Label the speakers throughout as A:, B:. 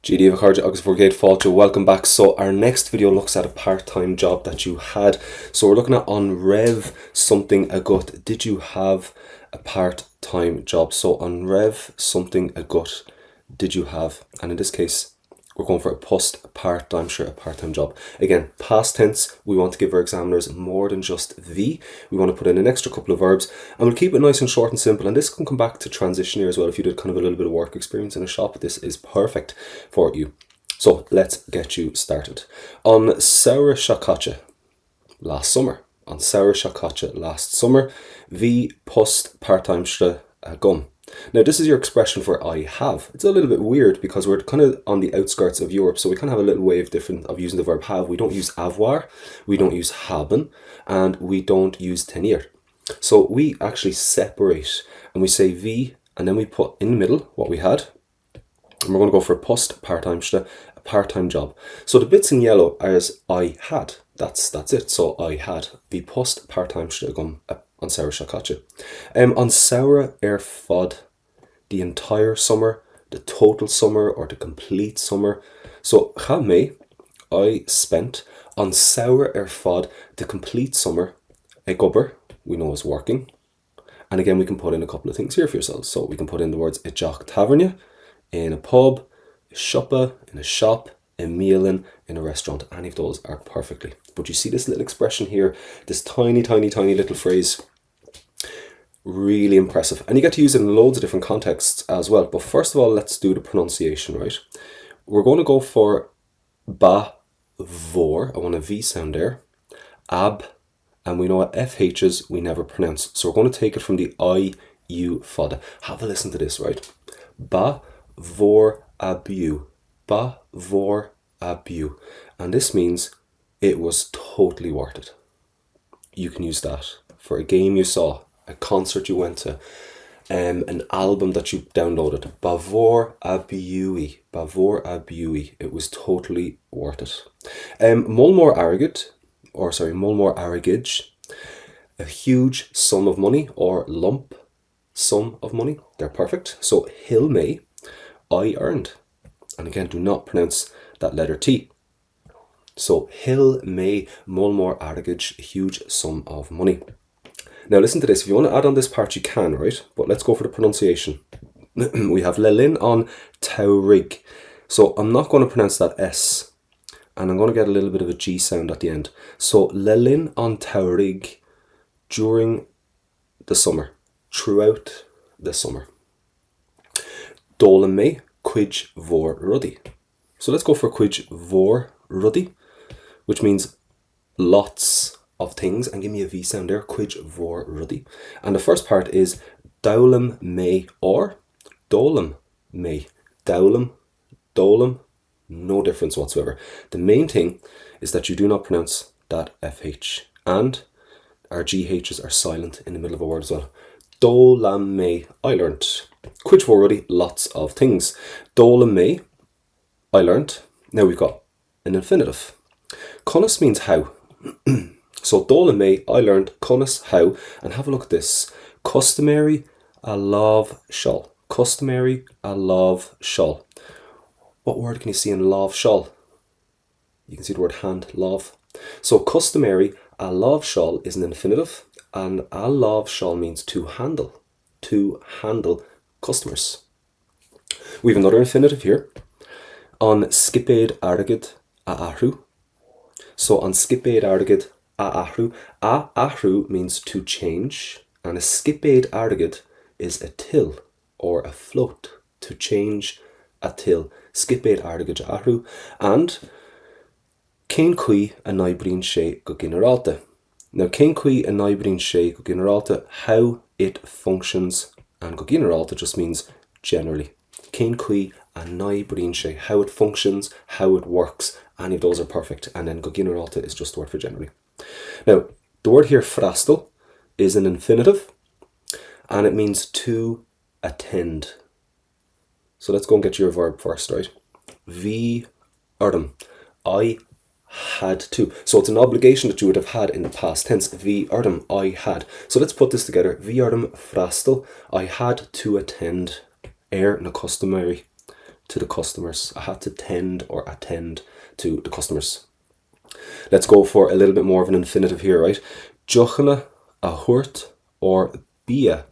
A: GD Vicarja agus Forgate Falcha, welcome back. So our next video looks at a part-time job that you had. So we're looking at on raibh something agat. Did you have a part-time job? So on raibh something agat, did you have? And in this case, we're going for a part-time job. Again, past tense, we want to give our examiners more than just the. We want to put in an extra couple of verbs, and we'll keep it nice and short and simple. And this can come back to transition here as well. If you did kind of a little bit of work experience in a shop, this is perfect for you. So let's get you started. On Saoire Shakacha last summer. On Saoire Shakacha last summer, the post part-time gum. Now this is your expression for I have. It's a little bit weird because we're kind of on the outskirts of Europe, so we kind of have a little way of using the verb have. We don't use avoir, we don't use haben, and we don't use tenir. So we actually separate and we say the, and then we put in the middle what we had. And we're going to go for post part-time a part-time job. So the bits in yellow are as I had. That's it. So I had the post part-time gum on Saoire Shakacha. On Saoire fod, the entire summer, the total summer, or the complete summer. So cha I spent on Saoire fod, the complete summer, a gubber, we know is working. And again, we can put in a couple of things here for yourselves. So we can put in the words ideach tavernia, in a pub, a shoppa, in a shop, a meal in a restaurant. Any of those are perfectly. But you see this little expression here, this tiny little phrase. Really impressive, and you get to use it in loads of different contexts as well. But first of all, let's do the pronunciation, right? We're going to go for ba vor. I want a V sound there. Ab, and we know what FHs we never pronounce, so we're going to take it from the I, U, fada. Have a listen to this, right? Ba vor abu. Ba vor abu. And this means it was totally worth it. You can use that for a game you saw, a concert you went to, an album that you downloaded. Bavor abiui. Bavor abiui. It was totally worth it. Mulmore arrogage. A huge sum of money or lump sum of money. They're perfect. So hill may, I earned. And again, do not pronounce that letter T. So hill may mulmore arrogage, a huge sum of money. Now listen to this. If you want to add on this part, you can, right? But let's go for the pronunciation. We have lelin on taurig. So I'm not going to pronounce that S. And I'm going to get a little bit of a G sound at the end. So lelin on taurig during the summer. Throughout the summer. Dolame quij vor ruddy. So let's go for quij vor ruddy, which means lots of things, and give me a V sound there, quij vor ruddy. And the first part is dowlam may or dolam may. Dowlam, dolam, no difference whatsoever. The main thing is that you do not pronounce that FH, and our GHs are silent in the middle of a word as well. Dolam may, I learnt. Quij vor ruddy, lots of things. Dolam may, I learnt. Now we've got an infinitive. Conas means how. So dola may, I learned, conas, how, and have a look at this. Customary, a love shall. Customary, a love shall. What word can you see in love shall? You can see the word hand, love. So customary, a love shall is an infinitive, and a love shall means to handle customers. We have another infinitive here. On skipade argid a ahru. So on skipade argid a ahru means to change, and a skipade argid is a till or a float, to change a till. Skipade argid a ahru. And cén cui a naibrín sé go generalta. Now cén cui a naibrín sé go generalta, how it functions, and go generalta just means generally. Cén cui a naibrín sé, how it functions, how it works. Any of those are perfect, and then go generalta is just the word for generally. Now, the word here, frastal, is an infinitive, and it means to attend. So let's go and get your verb first, right? Vi ardum, I had to. So it's an obligation that you would have had in the past tense. Vi ardum, I had. So let's put this together. Vi ardum frastal, I had to attend na customary to the customers. I had to tend or attend to the customers. Let's go for a little bit more of an infinitive here, right? Jochana a hurt or bia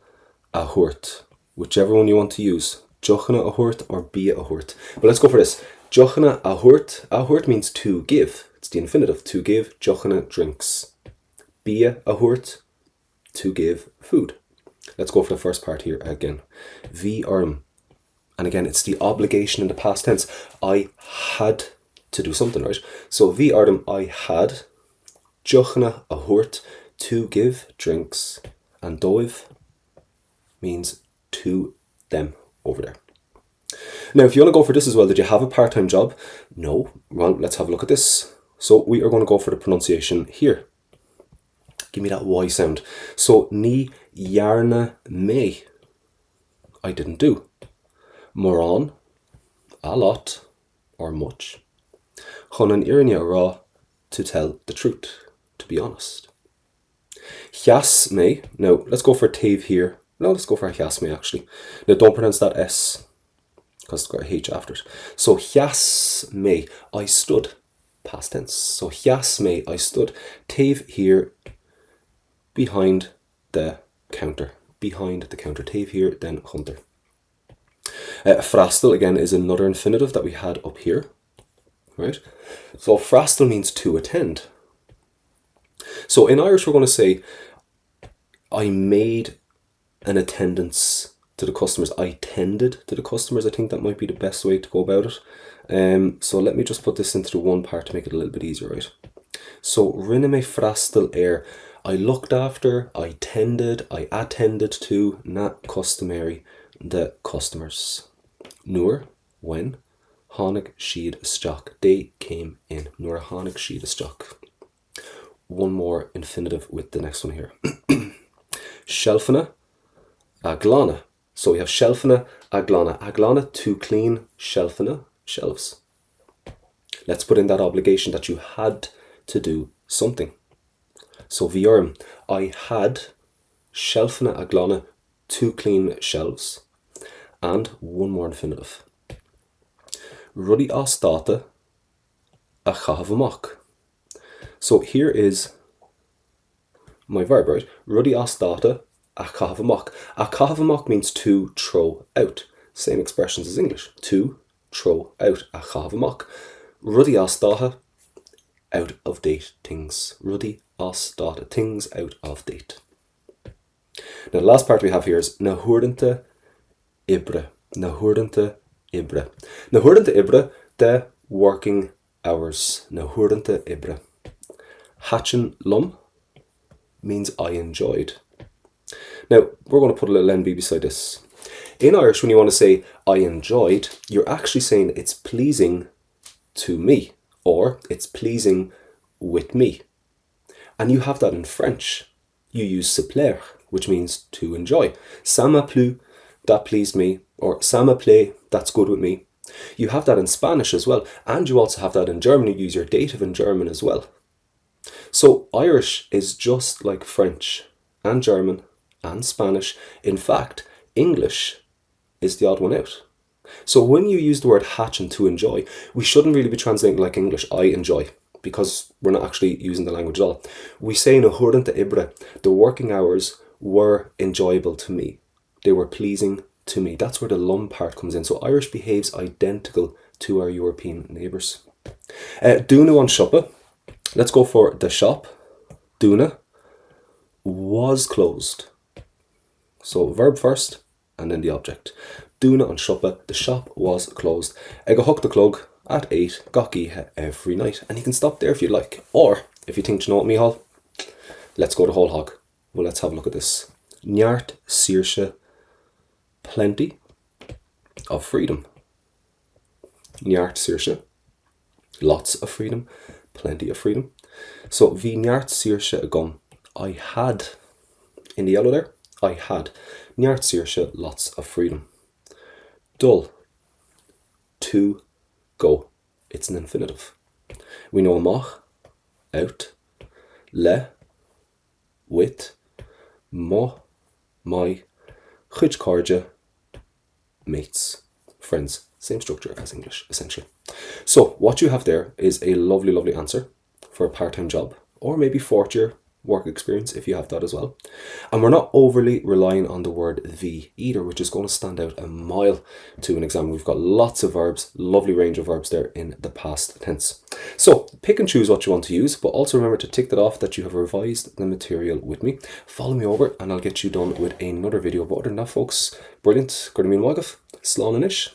A: a hurt, whichever one you want to use. Jochana a hurt or bia a hurt. But let's go for this. Jochana a hurt. A hurt means to give. It's the infinitive, to give. Jochana drinks. Bia a hurt, to give food. Let's go for the first part here again. Vi arm. And again, it's the obligation in the past tense. I had to do something, right? So vi arm, I had. Jochana a hurt, to give drinks. And doiv means to them over there. Now, if you want to go for this as well, did you have a part-time job? No. Well, let's have a look at this. So we are going to go for the pronunciation here. Give me that Y sound. So, ni yarna me. I didn't do. Moran, a lot, or much. Chonan irnia ra, to tell the truth, to be honest. Chas me. Now, let's go for tave here. No, let's go for chas me actually. Now, don't pronounce that S, because it's got a H after it. So, chas me, I stood. Past tense. So, chas me, I stood. Tave here, behind the counter. Behind the counter. Tave here, then hunter. Frastel, again, is another infinitive that we had up here. Right? So, frastel means to attend. So, in Irish, we're going to say, I made an attendance to the customers. I tended to the customers. I think that might be the best way to go about it. So let me just put this into the one part to make it a little bit easier, right? So rinne me frastel air. I looked after, I tended, I attended to, not customary, the customers. Nur, when, Honig sheed stock. They came in. Nur Honig sheed stock. One more infinitive with the next one here. Shelfana, aglana. So we have shelfana, aglana. Aglana, to clean, shelfana, shelves. Let's put in that obligation that you had to do something. So viorm, I had shelfana aglana, to clean shelves. And one more infinitive. Ruddy astata a chahavamach. So here is my verb, right? Ruddy astata a chahavamach. A chahavamach means to throw out. Same expressions as English. To throw out. A chahavamach. Ruddy astata, out of date things. Ruddy astata, things out of date. Now the last part we have here is nahurdente ibre. Nahurdente ibre. Nahurdente ibre, the working hours. Nahurdente ibre. Hatchen lum means I enjoyed. Now, we're going to put a little NB beside this. In Irish, when you want to say I enjoyed, you're actually saying it's pleasing to me, or it's pleasing with me. And you have that in French. You use se plaire, which means to enjoy. Ça m'a plu, that pleased me, or ça me plaît, that's good with me. You have that in Spanish as well, and you also have that in German. You use your dative in German as well. So Irish is just like French and German and Spanish. In fact, English is the odd one out. So when you use the word hatch and to enjoy, we shouldn't really be translating like English, I enjoy, because we're not actually using the language at all. We say in ahurdanta ibre, the working hours were enjoyable to me. They were pleasing to me. That's where the lum part comes in. So Irish behaves identical to our European neighbours. Duna on shoppa. Let's go for the shop. Duna was closed. So verb first and then the object. Duna on shoppa. The shop was closed. Ega hook the clug at 8. Gaki every night. And you can stop there if you like. Or if you think, you know what, Mihal? Let's go the whole hog. Well, let's have a look at this. Njart sirsche. Plenty of freedom. Njart sirsche. Lots of freedom. Plenty of freedom. So, vi njart sirsche agam. I had, in the yellow there, I had. Njart sirsche, lots of freedom. Dull. To go. It's an infinitive. We know mach, out. Le, with. Mo, my. Chuj carja, mates, friends. Same structure as English, essentially. So what you have there is a lovely, lovely answer for a part-time job, or maybe fourth year work experience if you have that as well. And we're not overly relying on the word the either, which is going to stand out a mile to an exam. We've got lots of verbs, lovely range of verbs there in the past tense. So pick and choose what you want to use, but also remember to tick that off that you have revised the material with me. Follow me over and I'll get you done with another video. But other than that, folks, brilliant. Gurda míle maigah, slán in ish.